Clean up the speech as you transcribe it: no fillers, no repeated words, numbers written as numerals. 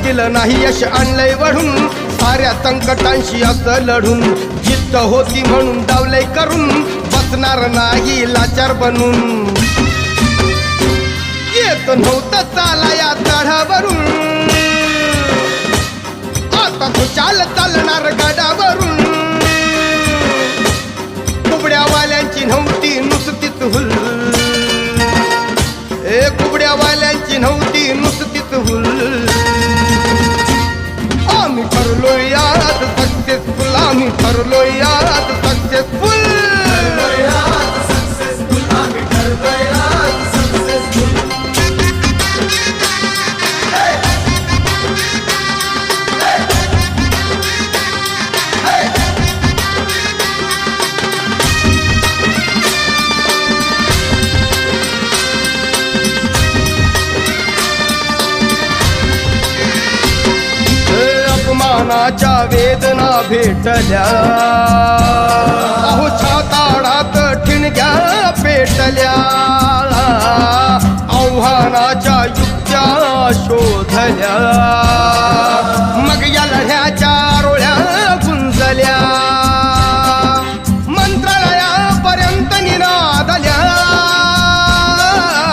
दिलं नाही यश आणलंय वढून साऱ्या संकटांशी असं लढून जिद्द होती म्हणून डावलंय करून बसणार नाही लाचार बनून येत नव्हतं चाला या चढावरून आता तू चालणार गडावरून कुबड्यावाल्यांची नव्हती नुसतीच हुल कुबड्यावाल्यांची नव्हती नुसतीच हुल आम्ही ठरलोय यात सक्सेसफुल आम्ही ठरलोय यात सक्सेसफुल अपमानाच्या वेदना भेटल्या अहो छाताडात ठिणग्या पेटल्या आव्हानाच्या युक्त्या शोधल्या